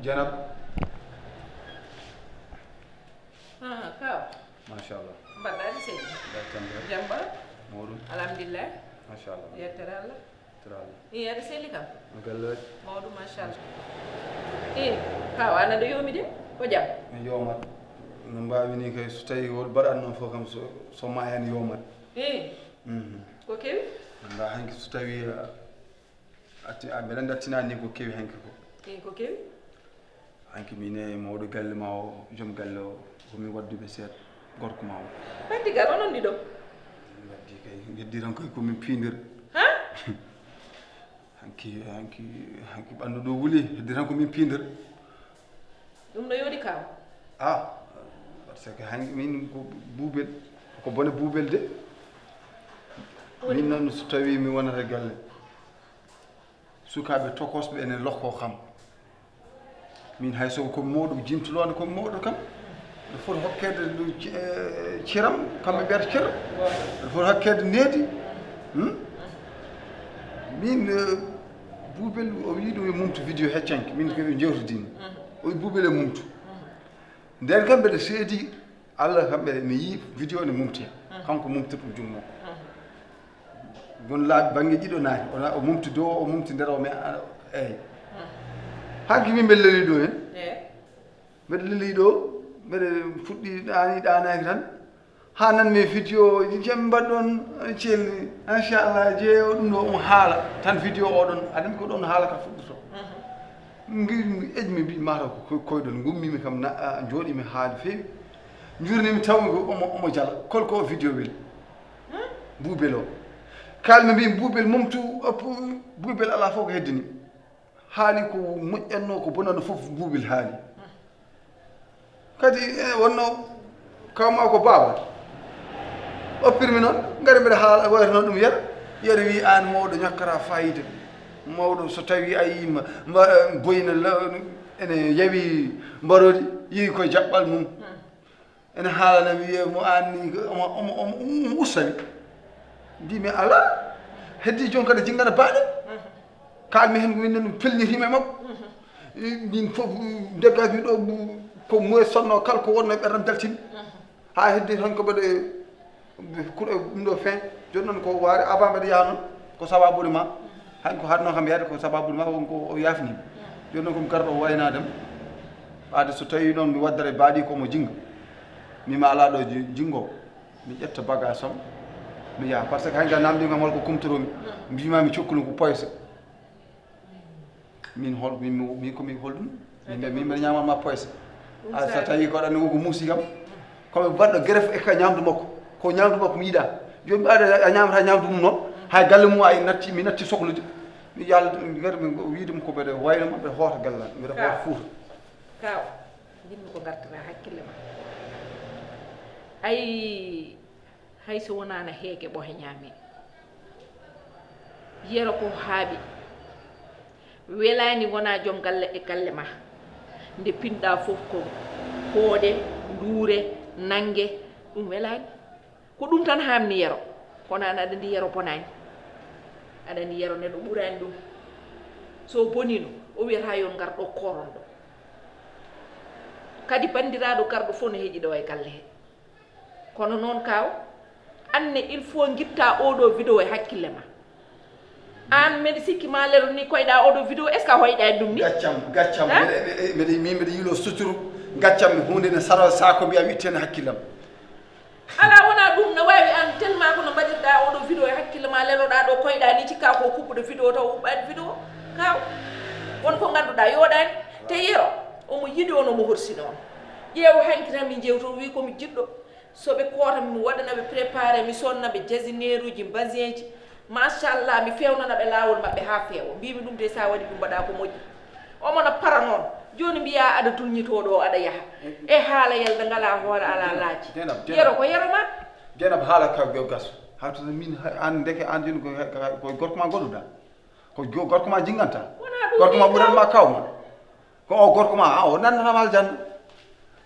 Janab. Kaw. Mashallah. Mbaɗɗa seydi. Jamba. Modu. Alhamdulillah. Mashallah. Yettere Allah. Trala. Aɗa selli kam. Gallo. Mawɗo machallah. Kaw an aɗa yomi de ko jam. Mi yomat. No mbawini kay so tawi won baɗanno fof kam so mayani yomat. Ko kewi? Nda hanki so tawi mbeɗa dattinani ko kewi hanki ko. Ko kewi? Hanki mine mawɗo galle ma o joom galle o komi wadduɓe seeɗa gorko ma o. Waddi gar onon ɗiɗo. Waddi kay geddiran koye komin piidir. hanki ɓanndu ɗo wuli heddiran komin piidir. ɗum no yooɗi kaw? Par ce que hanki min ko buubel ko bone buubel de. Min noon so tawi mi wonata galle sukaaɓe tokosɓe ene lokko kam min hay so komi mawɗo jimtulode komi mawɗo kam ɗo foti hokkede ciram kamɓe mbiyata cero ɗo foti hokkede needi min buubel o wi ɗum e mumtu vidéo heccanke min koɓe jewtidini o wi buubel e mumtu nden kam mbeɗa seedi Allah kamɓe mi yi vidéo ne mumti kanko mumtirɗo jummo gon laaɓi banggue ɗiɗo naati o mumti dow o mumti nder o mi eyyi hanki min mbeɗa leli ɗo hen mbeɗa leli ɗo mbeɗa fuɗɗi ɗanaki tan ha nanmi vidéo jam mbaɗɗon celli inchallah jeeyo ɗum ɗo omo haala tan vidéo oɗon aɗa ko ɗon haala ka fuɗɗoto mi eƴmi mbi mataw ko koyɗon gummimi kam jooɗimi haali feewi jurnimi tawmi ko omo jala kolko vidéo wel buubel o kalmi mbi buubel mumtu buubel ala fof ko heddini haali ko moƴƴanno ko bonano fof buubel haali kadi wonno kawma ko baaba oppirmi noon ngari mbeɗa haala wayta noon ɗum yere wi an mawɗo ñakkata fayida mawɗo so tawi a yima boyna ene yawi mbarodi yii koye jaɓɓal mum ene haalana wiye mo anni omo ustami mbimi ala heddi jon kadi jinggana baaɗe kalmi hen ko min ɗum pellitima e makko min fof deggaki ɗo ko moye sonno kala ko wonno e ɓerdam daltimi ha heddi tan ko mbeɗe kuɗo ɗum ɗo fin joni noon ko waari avant mbeɗa yaha noon ko sababude ma hay ko hatno kam yahde ko sababude ma wonko o yafnimi joni noon komi garɗo waynadem ɓaade so tawi noon mi waddere baaɗi komo jingga mima ala ɗo jinggo mi ƴetta bagage am mi yaha par ce que hanki namdingam holko kumtoromi mbimami cokkuli ko poyse min komi holɗum min mbeɗa ñamanma poyse so tawi ko ɗanni woko muusi kam komi baɗɗo greffe e ka ñamdu makko ko ñamdu makko mi yiiɗa joni ɓaade a ñamata ñamdu mum noon hay galle mum mi natti sohlude mi yalda gari wiidemo ko mbeɗa waynoma mbeɗa hoota galla mbeɗa hoota Fuuta kaw jinmi ko gartata hakkille ma hay so wonano heege ɓohe ñaami yero ko haaɓi welani wona joom galle e galle ma nde pinɗa fof ko hooɗe nduure nangue ɗum welani ko ɗum tan hamni yero kono an aɗa ndi yero bonani aɗa ndi yero neɗɗo ɓurani ɗum so bonino o wiyata yon garɗo koron ɗo kadi bandiraɗo garɗo fof no heeƴiɗo e galle he kono noon kaw anne il faut guitta oɗo vidéo e hakkille ma an mbeɗa sikki ma lero ni koyɗa oɗo vidéo est ce que a hoyɗani ɗum ni gaccam mbeɗa yiilo suturu gaccam hunde ne saro sako mbiya wittene hakkillam ala wona ɗum ne wawi an tellement ko no mbaɗirɗa oɗo vidéo e hakkille ma leloɗa ɗo koyɗa ni cikka ko kuɓɓude vidéo taw uɓɓani vidéo kaw wonko ganduɗa yoɗani te yero omo yiɗi on omo horsini on ƴeew hanki tan min jewto wi komi jiɗɗo soɓe koota mi waɗanaɓe préparé mi sonnaɓe jasineer uji basin ji machallah mi fewnanaɓe lawol maɓɓe ha feewa mbimi ɗum de sa waɗi ɗum mbaɗa ko moƴƴi omono para noon joni mbiya aɗa dulñitoɗo o aɗa yaaha e haalayel ɓe ngala hoore ala laaji yero ko yero ma Jenab haala ka gas hawtude min an deke an joni ko gorko ma goɗɗuɗa ko gorko ma jinganta gorko ma ɓuranma kawma ko o gorko ma o nannatama aljanna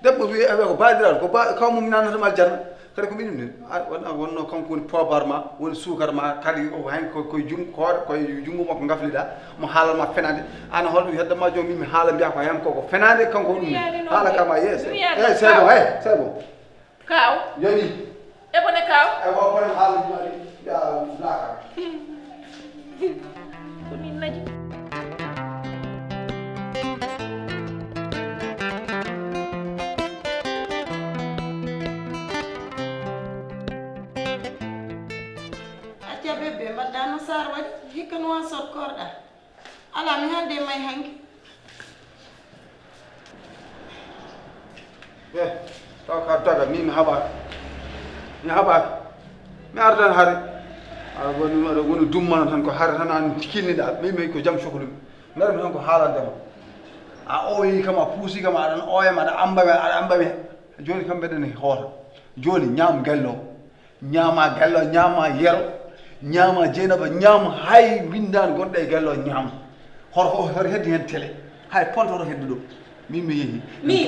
debbo wi ko baɗiraɗo ko kawmum nannatama aljanna kadi ko minum ni wonno kanko woni pobar ma woni sukar ma kadi o hen koye koye jungo makko gaflida mo haalanma fenade an holɗo heddama jomum mi haala mbiya ko hen koko fenade kanko ɗum haala kama yes c'est bon c'est bon kaw yoni e bone kaw e ko kono haala jumari ya blaka ko ni naji bébé mbaɗɗano sar waɗi hikka no wan sot korɗa ala mi haalde may hanki taw ka daga mi haɓaka mi ardan haare aɗa woni dummana tan ko haare tan an kinniɗa mimi ko jaam cohlumi garmi tan ko haalandema a oyi kam a puusi kam aɗan oyama aɗa ambame joni kam mbeɗen hoota joni ñaam gello ñaama gello ñaama yero ñaama jeenaba ñaama hay windani gonɗo e gello ñaama hoto heddi hen télé hay ponto oto heddi ɗo min mi yeehi min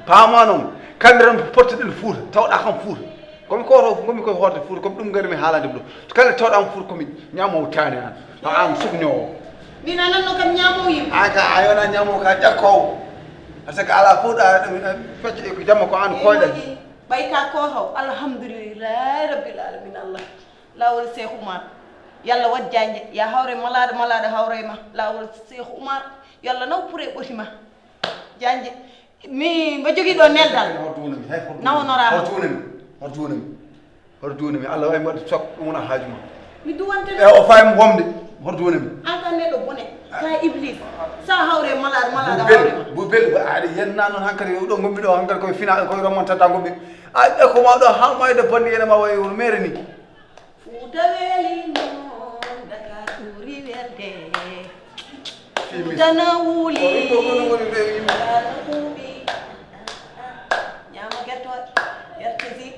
paama noon kamɓe tan pottoɗen Fuuta tawɗa kam Fuuta komi koto gomi koye hoorde Fuuta komi ɗum garimi haalande ɗum ɗo kala tawɗama Fuuta komi ñamowo tani an taw an sukñowo min a nanno kam ñamowo yimɓe an ka a yona ñamowo ka ƴakkowo par ce que ala fof ɗa fecce ko jamma ko an koyɗen ɓay ka kotow alhamdulillahi rabbil alamin allah lawol Cheikh Oumar yalla wat janje ya hawre malaɗo hawrema lawol Cheikh Oumar yalla naw pure ɓotima janje mi mba jogui ɗo neldal nawonorama hoto dunami Allah wawi mbaɗa sok ɗum wona haajuma mi duwante e o faymi womde hoto dunami an tan neɗɗo bone ka iblis sa hawre malaɗo hawrema bo belɗo aɗa yenna noon hankkadi ɗo gommi ɗo hankkadi koye final koye remontata gommi a ƴekko ma ɗo ha mayde bonde ene ma wayi wono mere ni Fuuta weeli noon Dakar ɓuri welde Fuuta na wuuli Dakar huuɓi ñaama gertoɗe yertesi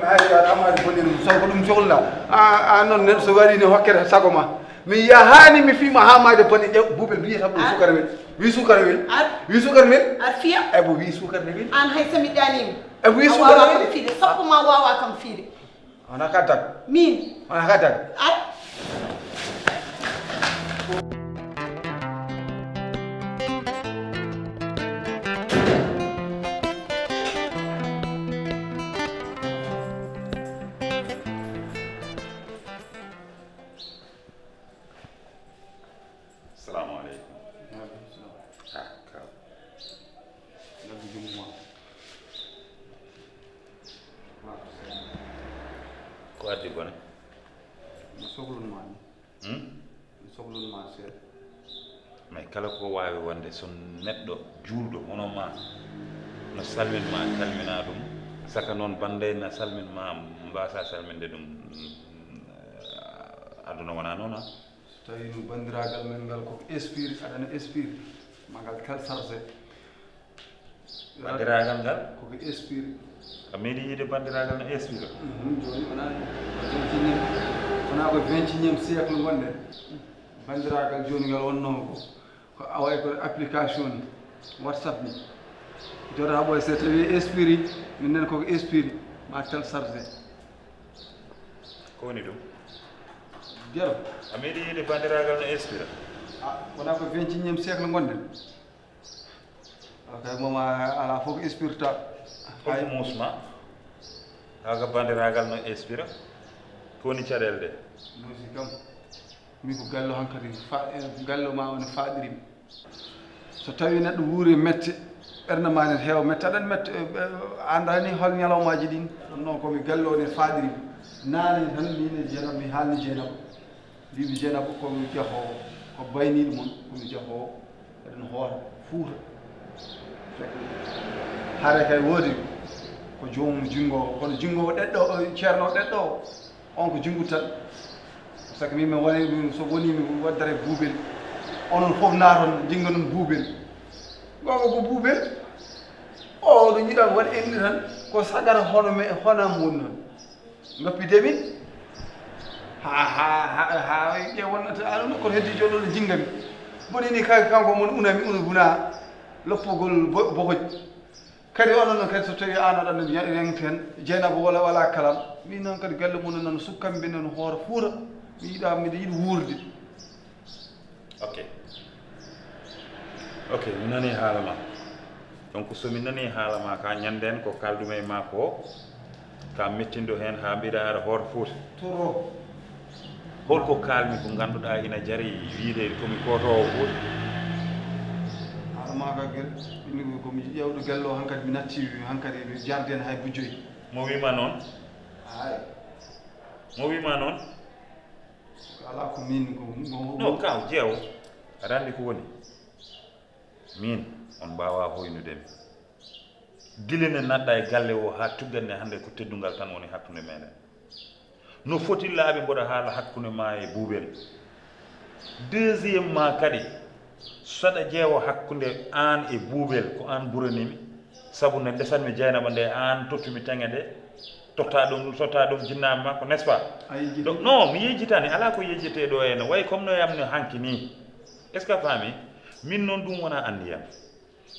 mi haali aɗa amade bonde ɗum saw ko ɗum sohlna a noon neɗɗo so waɗini hokkete sago ma mi yahani mi fiima ha mayde bonde ƴew buubel wiyata ɗum sukara wel wi sukara wel aɗa fiya ebo wi sukara wel an hay sami ɗanima ebo wi sukara wel fiide sappo ma wawa kam fiide wona ka dag min wona ka dag Assalamu alaikum. Ko addi bone mi sohlunma mi sohlunma seeɗa mais kala ko wawi wonde so neɗɗo juulɗo hono ma no salminma calmina ɗum saka noon bande na salminma mbasa salminde ɗum aduna wona noon so tawi no bandiragal men ngal koko espiri aɗana espiri magal tel chargé bandiragal ngal koko espiri a meeɗi yiide bandiragal no espiri joni wona ko 21e siècle gonɗen bandiragal joni ngal wonnoma ko away ko application ni WhatsApp ni joni ha ɓoy so tawi espiri min nen koko espiri ma tel chargé ko woni ɗum jero a meeɗi yiide bandiragal no espira wona ko 21e siècle gonɗen kay moma ala fof ko espirta holko musma haga bandiragal no espira ko woni caɗele ɗe nosi kam mi ko gallo hankkadi gallo ma woni faɗirimi so tawi neɗɗo wuuri mette ɓerde ma ne heewa mette aɗani mette andani hol ñalawmaji ɗin ɗum noon komi gallo ne faɗirimi naane tan mine jeenab mi haalni jeenaba mbimi jeenaba komi jahowo ko bayniɗo moon komi jahowo eɗen hoota Fuuta haare kay woodi ko joomum junggowo kono junggowo ɗeɗɗo ceerno ɗeɗɗo o on ko junggu tan par ce que min mi woni so wonimi waddere buubel onon fof naaton jingga noon buubel gonga ko buubel o ɗo jiiɗan waɗi enɗi tan ko sagata honam woni noon goppidemi ha ƴewonnata aɗa kono heddi joni ɗo jinggami bonini kanko mon unami una wona loppugol bohoj kadi onon noon kadi so tawi an aɗa yanti hen Dieynaba wala kalam min noon kadi galle mum noon sukkamɓe noon hoore Fuuta mi yiɗa miɗa yiɗi wuurde ok mi nani haala ma donc somi nani haala ma ka ñanden ko kalduma e ma ko ka mettindo hen ha mbiɗa ara hoore Fuuta toro holko kalmi ko ganduɗa ina jari wiide komi kotowo Fuuta haala ma ka guel ini komi ƴewɗo galle o hankkadi mi natti hankkadi mi jarde hen hay bujjoyi mo wima noon ay mo wima noon ala ko min non kaw jeew aɗa andi ko woni min on mbawa hoynudemi gila ne nadɗa e galle o ha tugganne hannde ko teddungal tan woni hakkude meɗen no foti laaɓe mboɗo haala hakkude ma e buubel deuxiémement kadi saɗa ƴeewa hakkude an e buubel ko an ɓuranimi sabu ne ndesanmi Dieynaba nde an tottumi teŋe nde totta ɗum jinnama makko n'est ce pas donc non mi yejjitani ala ko yejjeteɗo ene way comme no yamni hanki ni est ce que faami min noon ɗum wona anniyam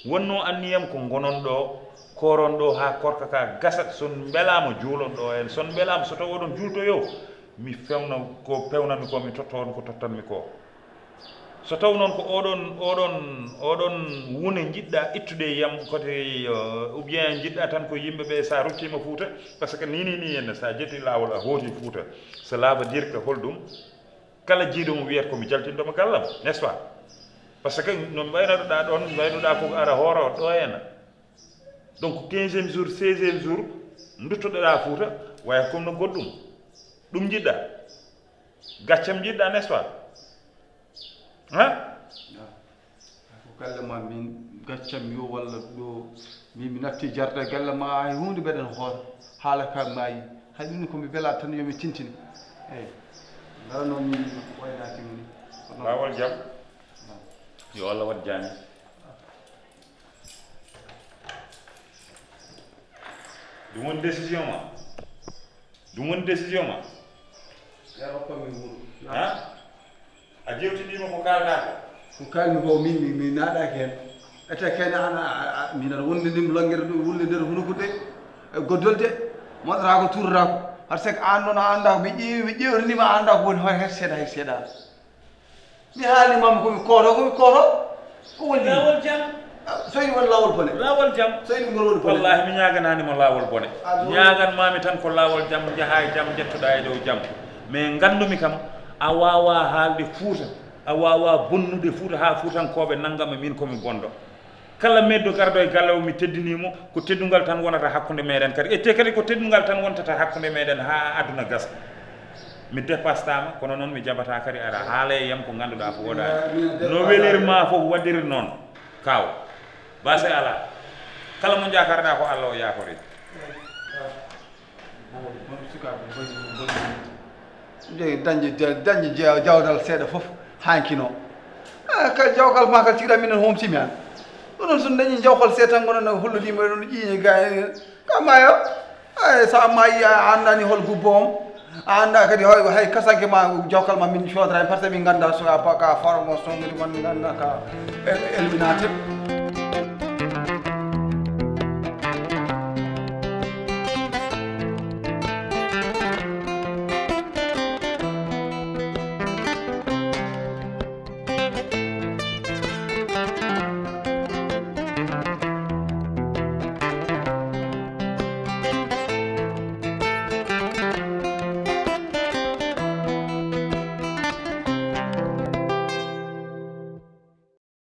wonno anniyam ko gonon ɗo koron ɗo ha korka ka gasat son beelama juulon ɗo en son beelama so taw oɗon jultoyo mi fewna ko pewnanmi ko mi totta on ko tottanmi ko so taw noon ko oɗon wune jiɗɗa ittude yam côté ou bien jiɗɗa tan ko yimɓeɓe sa ruttima Fuuta par ce que ni henne sa jetti lawol a hooti Fuuta cela veut dire que holɗum kala jiiɗomo wiyata komi jaltinɗoma gallam n'est ce pas par ce que no mbaynoɗoɗa ɗon mbaynoɗa ko ara hooro ɗo henna donc 15e jour 16e jour duttoɗoɗa Fuuta waya comme no goɗɗum ɗum jiɗɗa gaccam jiɗɗa n'est ce pas ko galle ma min gaccam yo walla ɗo mi natti jarde galle ma hay hunde mbeɗen hoore haala ka maayi hay ɗum komi wela tan yomi tintini eyyi ngara noon min waynaki ni lawol jaam yo Allah wat jaami ɗum woni décision ma yaro komi wuuro a jewtidima ko kalɗa ko kalmi ko min mi naɗaki hen ete kene ana min aɗa wondinima longguere ɗo wulle nder hunukude e goddolde moɗata ko turrata ko par ce que an noon a anda ko mi ƴewrinima a anda ko woni hay seeɗa mi haalimama komi koto ko woni lawol jaam so ini woni lawol bone lawol jaam so ini ngol woni bone wallahi mi ñagananimo lawol bone ñaganmami tan ko lawol jaam jaaha e jaam jettoɗa e dow jaam mais gandumi kam a wawa haalde Fuuta a wawa bonnude Fuuta ha Fuutankoɓe nanggama min komi bonɗo kala meddo garɗo e galle o mi teddinimo ko teddungal tan wonata hakkude meɗen kadi ette kadi ko teddungal tan wontata hakkude meɗen ha aduna gasa mi dépassatama kono noon mi jabata kadi ara haala e yam ko ganduɗa ko woɗani no welirma fof waɗiri noon kaw base ala kala mo jakarɗa ko Allah o yakori dañde jawdal seeɗa fof hankino kal jawkal ma kal cikiɗa minen homtimi han ɗum noon son dañi jawkal seeɗa tan gonon holludima ɗon ƴiiñe ga ka mayo sa mayi a andani hol gubbom a anda kadi hay kasanke ma jawkal ma min codrani par ce que min ganda ka formation ngiri man ganda ka éliminateur